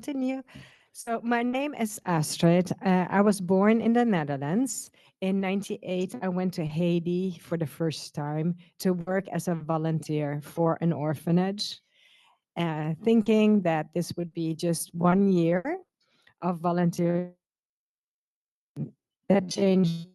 continue. So my name is Astrid. I was born in the Netherlands. In 98, I went to Haiti for the first time to work as a volunteer for an orphanage, thinking that this would be just 1 year of volunteering. That changed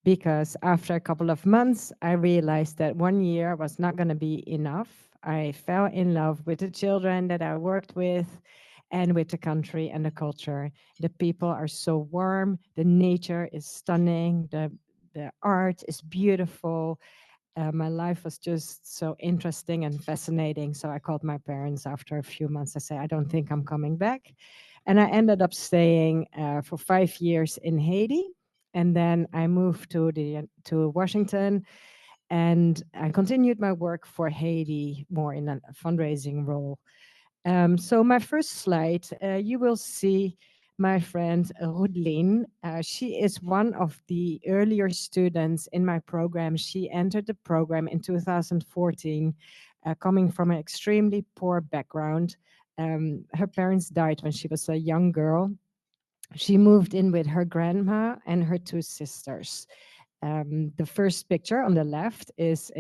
because after a couple of months, I realized that 1 year was not going to be enough. I fell in love with the children that I worked with and with the country and the culture. The people are so warm, the nature is stunning, the art is beautiful. My life was just so interesting and fascinating. So I called my parents after a few months. I said, I don't think I'm coming back. And I ended up staying for 5 years in Haiti. And then I moved to Washington, and I continued my work for Haiti more in a fundraising role. So my first slide, you will see my friend Rodeline. She is one of the earlier students in my program. She entered the program in 2014, coming from an extremely poor background. Her parents died when she was a young girl. She moved in with her grandma and her two sisters. The first picture on the left is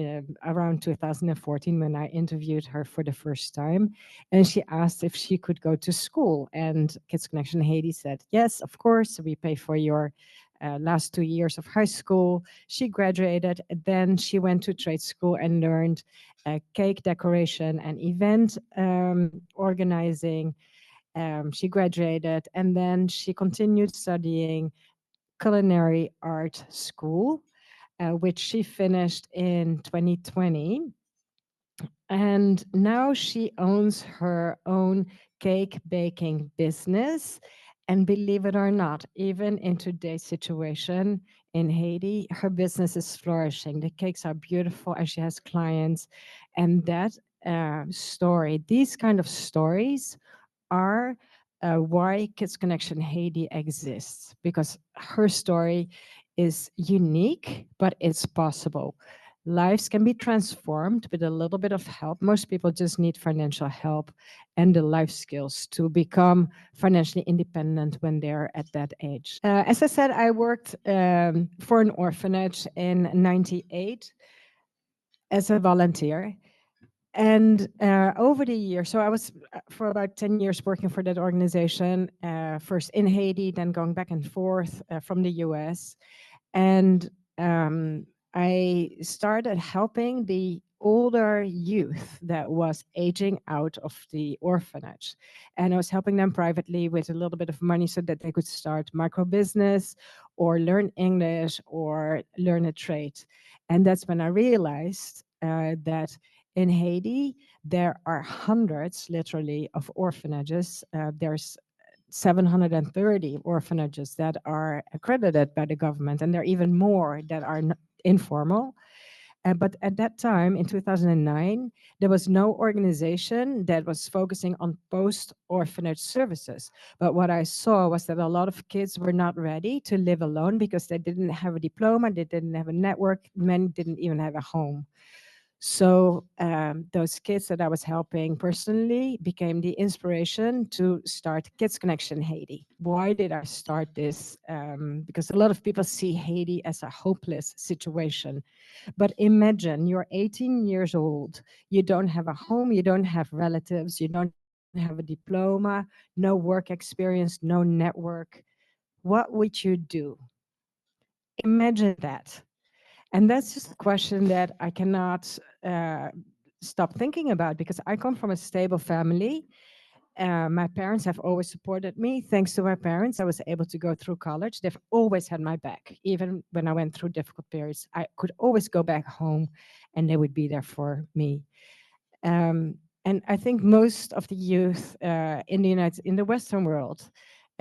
around 2014 when I interviewed her for the first time. And she asked if she could go to school. And Kids Connection Haiti said, yes, of course, we pay for your last 2 years of high school. She graduated. Then she went to trade school and learned cake decoration and event organizing. She graduated, and then she continued studying culinary art school, which she finished in 2020. And now she owns her own cake baking business. And believe it or not, even in today's situation in Haiti, her business is flourishing. The cakes are beautiful and she has clients. And that story, these kind of stories are why Kids Connection Haiti exists, because her story is unique, but it's possible. Lives can be transformed with a little bit of help. Most people just need financial help and the life skills to become financially independent when they're at that age. As I said, I worked for an orphanage in 98 as a volunteer. And over the years, so I was for about 10 years working for that organization, first in Haiti, then going back and forth from the US. And I started helping the older youth that was aging out of the orphanage. And I was helping them privately with a little bit of money so that they could start microbusiness or learn English or learn a trade. And that's when I realized that in Haiti, there are hundreds, literally, of orphanages. There's 730 orphanages that are accredited by the government, and there are even more that are informal. But at that time, in 2009, there was no organization that was focusing on post-orphanage services. But what I saw was that a lot of kids were not ready to live alone because they didn't have a diploma, they didn't have a network, many didn't even have a home. So those kids that I was helping personally became the inspiration to start Kids Connection Haiti. Why did I start this? Because a lot of people see Haiti as a hopeless situation. But imagine you're 18 years old, you don't have a home, you don't have relatives, you don't have a diploma, no work experience, no network. What would you do? Imagine that. And that's just a question that I cannot stop thinking about because I come from a stable family. My parents have always supported me. Thanks to my parents, I was able to go through college. They've always had my back. Even when I went through difficult periods, I could always go back home and they would be there for me. And I think most of the youth in the Western world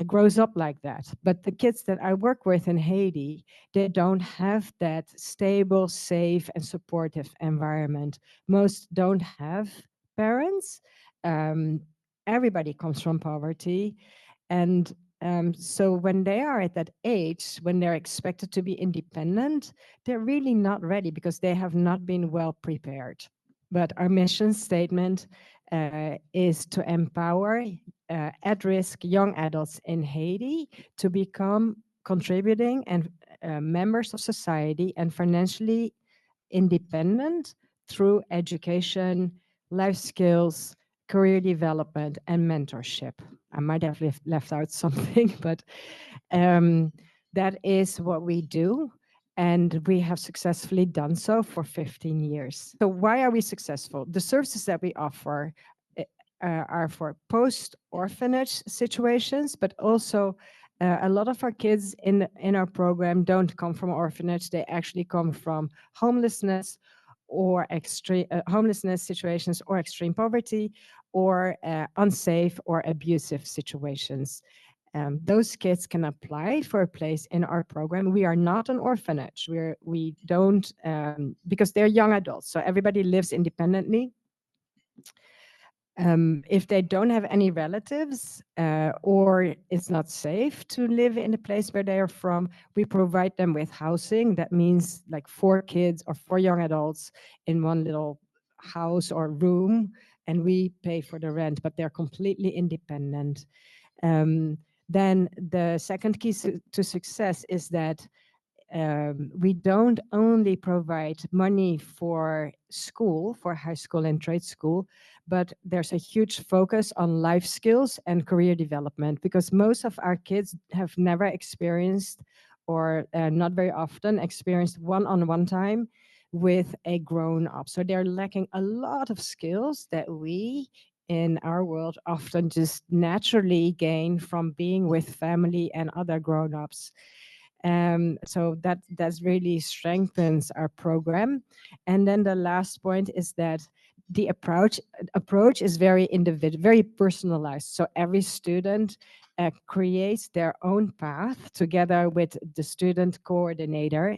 grows up like that. But the kids that I work with in Haiti, they don't have that stable, safe, and supportive environment. Most don't have parents. Um, Everybody comes from poverty. And so when they are at that age, when they're expected to be independent, they're really not ready because they have not been well prepared. But our mission statement is to empower at-risk young adults in Haiti to become contributing and members of society and financially independent through education, life skills, career development, and mentorship. I might have left out something, but um, that is what we do. And we have successfully done so for 15 years. So why are we successful? The services that we offer are for post-orphanage situations, but also a lot of our kids in our program don't come from orphanage. They actually come from homelessness or extreme homelessness situations or extreme poverty or unsafe or abusive situations. Those kids can apply for a place in our program. We are not an orphanage. We don't because they're young adults, so everybody lives independently. If they don't have any relatives or it's not safe to live in the place where they are from, we provide them with housing. That means like 4 kids or 4 young adults in one little house or room, and we pay for the rent, but they're completely independent. Then the second key to success is that we don't only provide money for school, for high school and trade school, but there's a huge focus on life skills and career development because most of our kids have never experienced or not very often experienced one-on-one time with a grown-up. So they're lacking a lot of skills that we in our world often just naturally gain from being with family and other grown-ups. So that's really strengthens our program. And then the last point is that the approach is very individual, very personalized. So every student creates their own path together with the student coordinator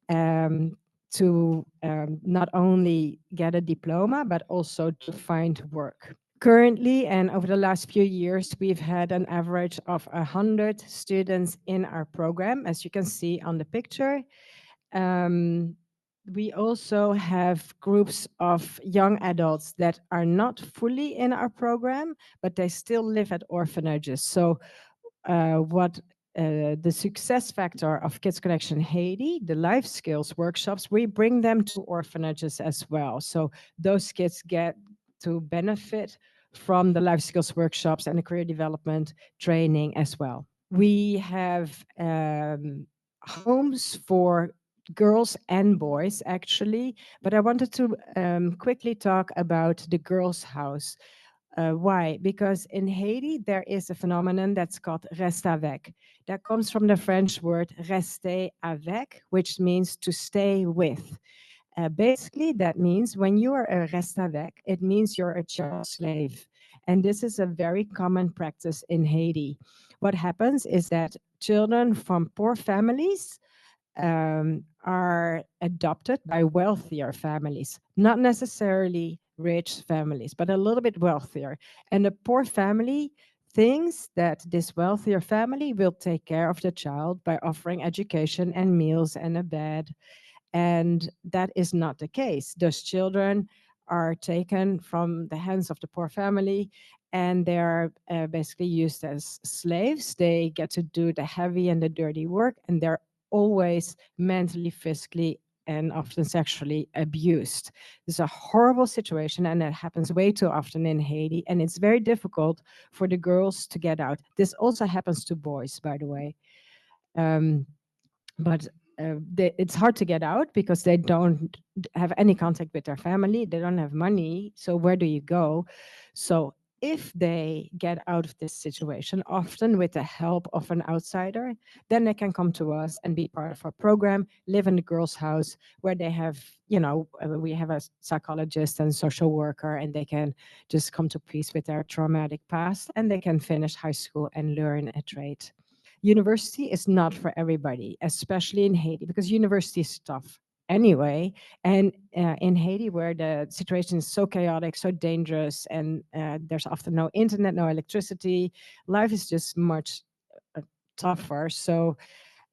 to not only get a diploma, but also to find work. Currently, and over the last few years, we've had an average of 100 students in our program, as you can see on the picture. We also have groups of young adults that are not fully in our program, but they still live at orphanages. So what the success factor of Kids Connection Haiti, the life skills workshops, we bring them to orphanages as well. So those kids get to benefit from the life skills workshops and the career development training as well. We have homes for girls and boys actually, but I wanted to quickly talk about the girls' house. Why? Because in Haiti, there is a phenomenon that's called reste avec. That comes from the French word rester avec, which means to stay with. Basically, that means when you are a reste avec, it means you're a child slave. And this is a very common practice in Haiti. What happens is that children from poor families are adopted by wealthier families, not necessarily rich families, but a little bit wealthier. And the poor family thinks that this wealthier family will take care of the child by offering education and meals and a bed. And that is not the case. Those children are taken from the hands of the poor family and they're basically used as slaves. They get to do the heavy and the dirty work, and they're always mentally, physically, and often sexually abused. It's a horrible situation, and it happens way too often in Haiti, and it's very difficult for the girls to get out. This also happens to boys, by the way. But it's hard to get out because they don't have any contact with their family. They don't have money. So where do you go? So if they get out of this situation, often with the help of an outsider, then they can come to us and be part of our program, live in the girls' house where they have, we have a psychologist and social worker, and they can just come to peace with their traumatic past, and they can finish high school and learn a trade. University is not for everybody, especially in Haiti, because university is tough anyway. And in Haiti, where the situation is so chaotic, so dangerous, and there's often no internet, no electricity, life is just much tougher. So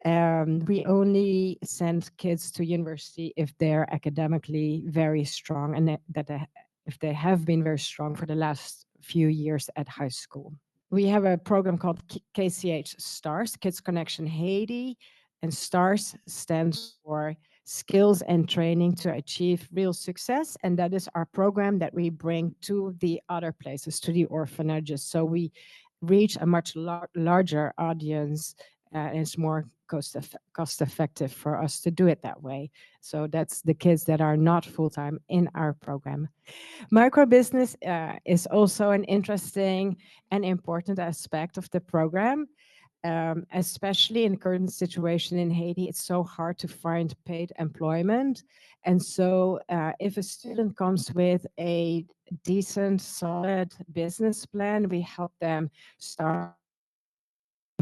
we only send kids to university if they're academically very strong and that they if they have been very strong for the last few years at high school. We have a program called KCH STARS, Kids Connection Haiti, and STARS stands for Skills and Training to Achieve Real Success. And that is our program that we bring to the other places, to the orphanages. So we reach a much larger audience, and it's more cost effective for us to do it that way. So that's the kids that are not full time in our program. Microbusiness is also an interesting and important aspect of the program, especially in the current situation in Haiti. It's so hard to find paid employment. And so if a student comes with a decent, solid business plan, we help them start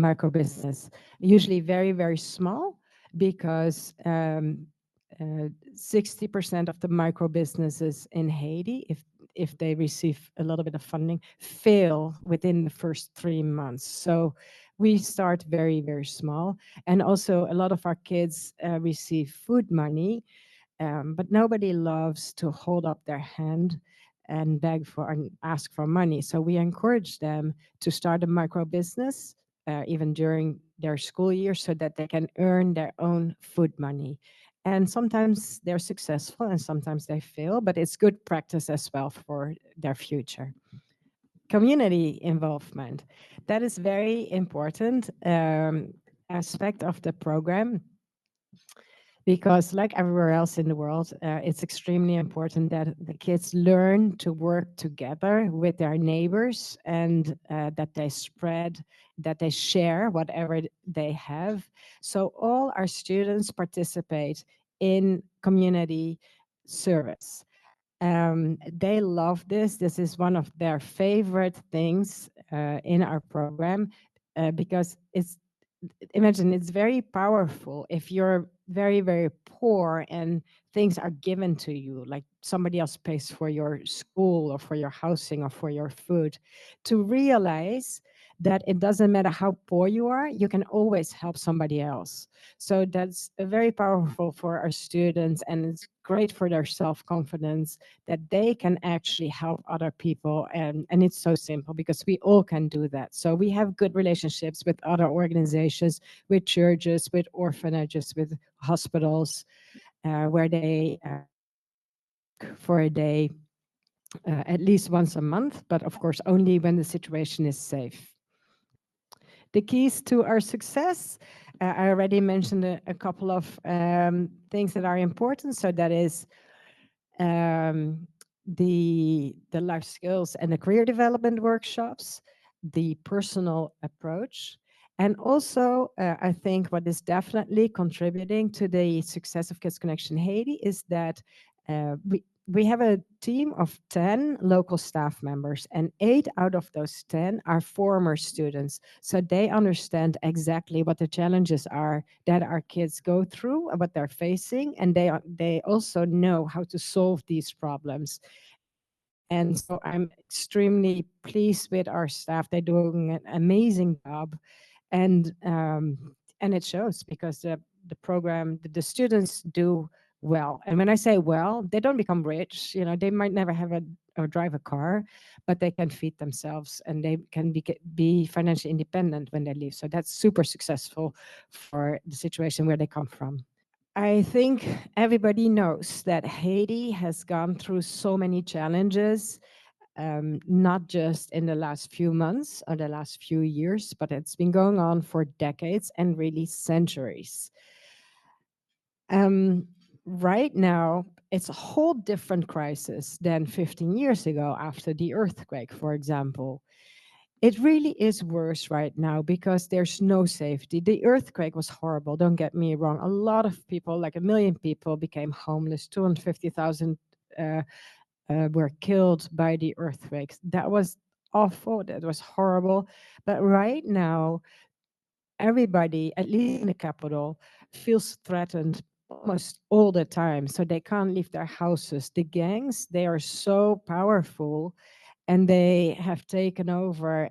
microbusiness, usually very, very small, because 60% of the micro businesses in Haiti, if they receive a little bit of funding, fail within the first 3 months. So we start very, very small. And also a lot of our kids receive food money, but nobody loves to hold up their hand and beg for and ask for money. So we encourage them to start a micro business even during their school year, so that they can earn their own food money. And sometimes they're successful and sometimes they fail, but it's good practice as well for their future. Community involvement. That is very important aspect of the program, because like everywhere else in the world, it's extremely important that the kids learn to work together with their neighbors, and that they share whatever they have. So all our students participate in community service. They love this. This is one of their favorite things in our program, because imagine, it's very powerful if you're very, very poor and things are given to you, like somebody else pays for your school or for your housing or for your food, to realize that it doesn't matter how poor you are, you can always help somebody else. So that's very powerful for our students, and it's great for their self-confidence that they can actually help other people. And it's so simple because we all can do that. So we have good relationships with other organizations, with churches, with orphanages, with hospitals, where they for a day at least once a month, but of course only when the situation is safe. The keys to our success, I already mentioned a couple of things that are important. So that is the life skills and the career development workshops, the personal approach, and also I think what is definitely contributing to the success of Kids Connection Haiti is that we have a team of 10 local staff members, and 8 out of those 10 are former students. So they understand exactly what the challenges are that our kids go through and what they're facing, and they also know how to solve these problems. And so I'm extremely pleased with our staff. They're doing an amazing job, and it shows because the program, the students do well. And when I say well, they don't become rich. You know, they might never have a or drive a car, but they can feed themselves and they can be financially independent when they leave. So that's super successful for the situation where they come from. I think everybody knows that Haiti has gone through so many challenges, not just in the last few months or the last few years, but it's been going on for decades and really centuries. Um, right now, it's a whole different crisis than 15 years ago after the earthquake, for example. It really is worse right now because there's no safety. The earthquake was horrible, don't get me wrong. A lot of people, like 1 million people, became homeless. 250,000 were killed by the earthquakes. That was awful. That was horrible. But right now, everybody, at least in the capital, feels threatened almost all the time. So they can't leave their houses. The gangs, they are so powerful, and they have taken over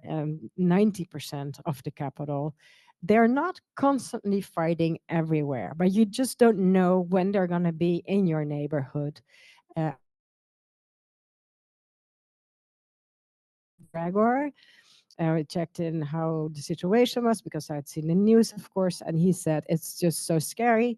90% of the capital. They're not constantly fighting everywhere, but you just don't know when they're going to be in your neighborhood. Gregor. I checked in how the situation was because I'd seen the news, of course, and he said it's just so scary.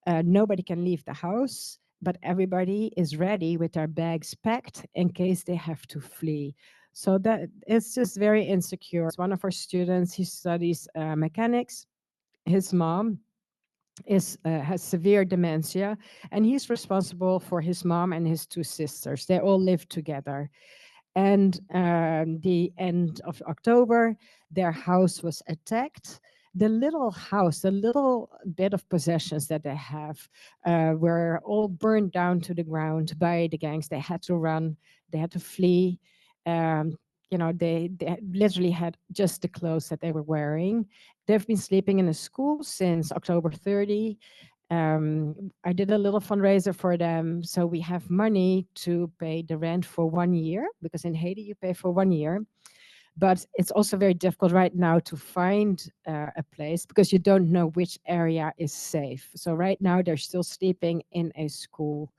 Nobody can leave the house, but everybody is ready with their bags packed in case they have to flee. So that it's just very insecure. One of our students, he studies mechanics. His mom has severe dementia, and he's responsible for his mom and his two sisters. They all live together. And the end of October, their house was attacked. The little house, the little bit of possessions that they have, were all burned down to the ground by the gangs. They had to run, they had to flee. Um, they literally had just the clothes that they were wearing. They've been sleeping in a school since October 30. I did a little fundraiser for them. So we have money to pay the rent for 1 year, because in Haiti you pay for 1 year. But it's also very difficult right now to find a place because you don't know which area is safe. So right now they're still sleeping in a school.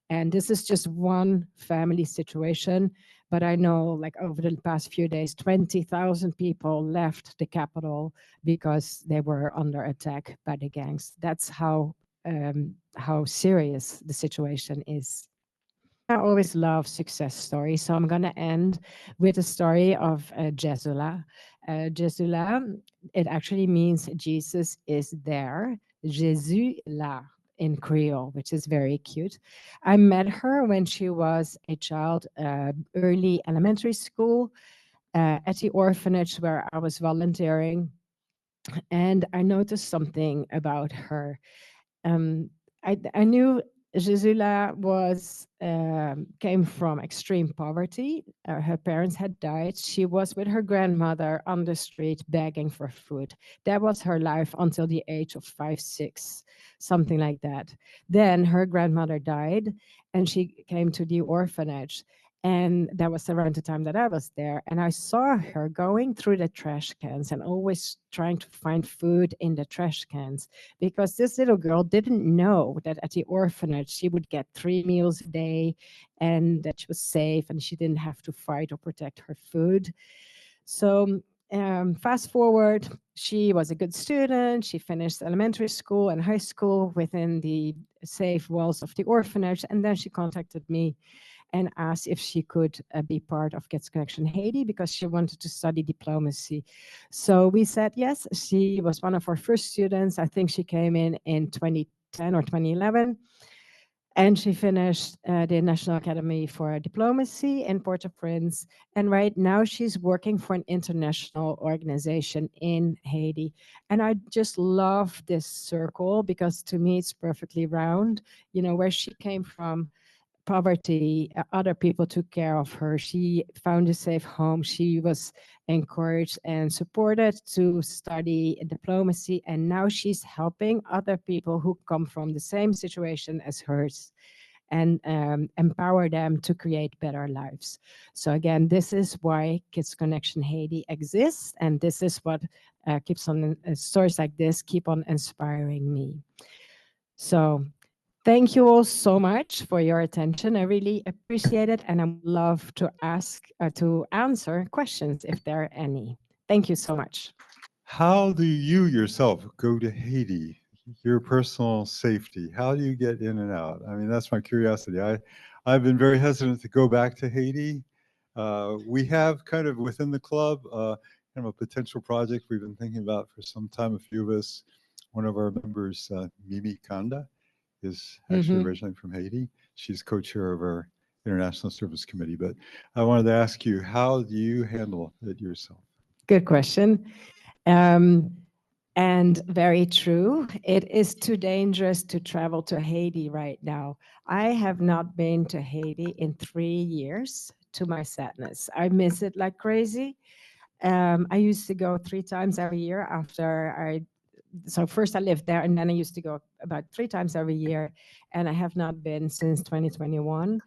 And this is just one family situation. But I know, like, over the past few days, 20,000 people left the capital because they were under attack by the gangs. That's how serious the situation is. I always love success stories, so I'm going to end with a story of Jesula. Jesula, it actually means Jesus is there. Jésus là in Creole, which is very cute. I met her when she was a child, early elementary school, at the orphanage where I was volunteering, and I noticed something about her. um, I knew Gisela came from extreme poverty. Her parents had died. She was with her grandmother on the street begging for food. That was her life until the age of 5, 6, something like that. Then her grandmother died, and she came to the orphanage. And that was around the time that I was there. And I saw her going through the trash cans and always trying to find food in the trash cans, because this little girl didn't know that at the orphanage she would get 3 meals a day and that she was safe and she didn't have to fight or protect her food. So fast forward, she was a good student. She finished elementary school and high school within the safe walls of the orphanage. And then she contacted me and asked if she could be part of Kids Connection Haiti because she wanted to study diplomacy. So we said yes. She was one of our first students. I think she came in 2010 or 2011. And she finished the National Academy for Diplomacy in Port-au-Prince. And right now she's working for an international organization in Haiti. And I just love this circle because to me it's perfectly round. You know, where she came from, poverty, other people took care of her. She found a safe home. She was encouraged and supported to study diplomacy. And now she's helping other people who come from the same situation as hers and empower them to create better lives. So again, this is why Kids Connection Haiti exists. And this is what keeps on, stories like this keep on inspiring me. So thank you all so much for your attention. I really appreciate it, and I would love to answer questions if there are any. Thank you so much. How do you yourself go to Haiti? Your personal safety. How do you get in and out? I mean, that's my curiosity. I've been very hesitant to go back to Haiti. We have kind of within the club kind of a potential project we've been thinking about for some time. A few of us, one of our members, Mimi Kanda, is actually Mhm. originally from Haiti. She's co-chair of our International Service Committee. But I wanted to ask you, how do you handle it yourself? Good question. Um, and very true. It is too dangerous to travel to Haiti right now. I have not been to Haiti in 3 years, to my sadness. I miss it like crazy. I used to go 3 times every year after so first I lived there and then I used to go about 3 times every year, and I have not been since 2021.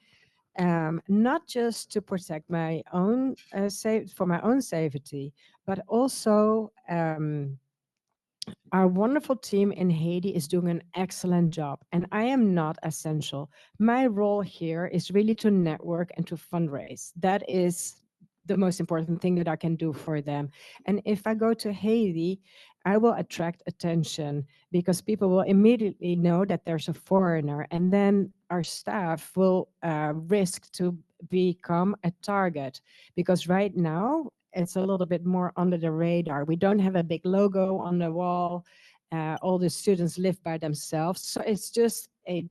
Not just to protect my own for my own safety, but also our wonderful team in Haiti is doing an excellent job, and I am not essential. My role here is really to network and to fundraise. That is the most important thing that I can do for them. And if I go to Haiti, I will attract attention because people will immediately know that there's a foreigner, and then our staff will risk to become a target, because right now it's a little bit more under the radar. We don't have a big logo on the wall. All the students live by themselves, so it's just a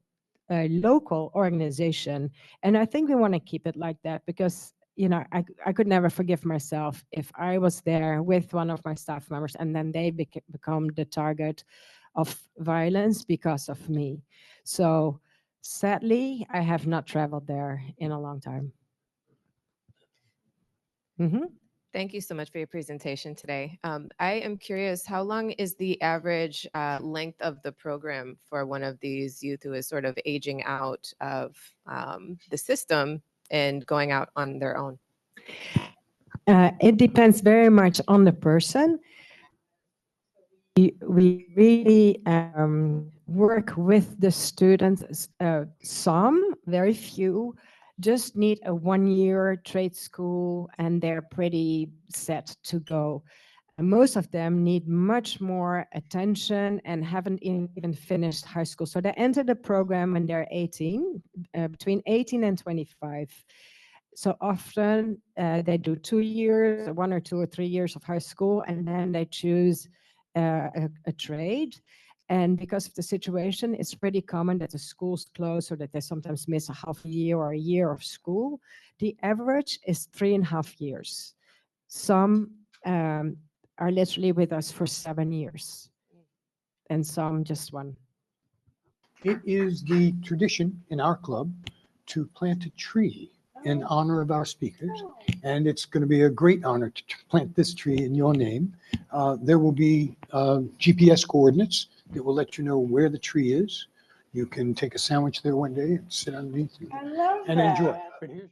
local organization, and I think we want to keep it like that, because I could never forgive myself if I was there with one of my staff members and then they become the target of violence because of me. So sadly, I have not traveled there in a long time. Thank you so much for your presentation today. I am curious, how long is the average length of the program for one of these youth who is sort of aging out of the system and going out on their own? It depends very much on the person. We really work with the students. Some, very few, just need a 1-year trade school and they're pretty set to go. And most of them need much more attention and haven't even finished high school. So they enter the program when they're 18, between 18 and 25. So often they do 2 years, 1 or 2 or 3 years of high school, and then they choose a trade. And because of the situation, it's pretty common that the schools close or that they sometimes miss a half a year or a year of school. The average is 3.5 years. Some are literally with us for 7 years, and some just 1. It is the tradition in our club to plant a tree in honor of our speakers, and it's going to be a great honor to plant this tree in your name. There will be GPS coordinates that will let you know where the tree is. You can take a sandwich there one day and sit underneath and enjoy. But here's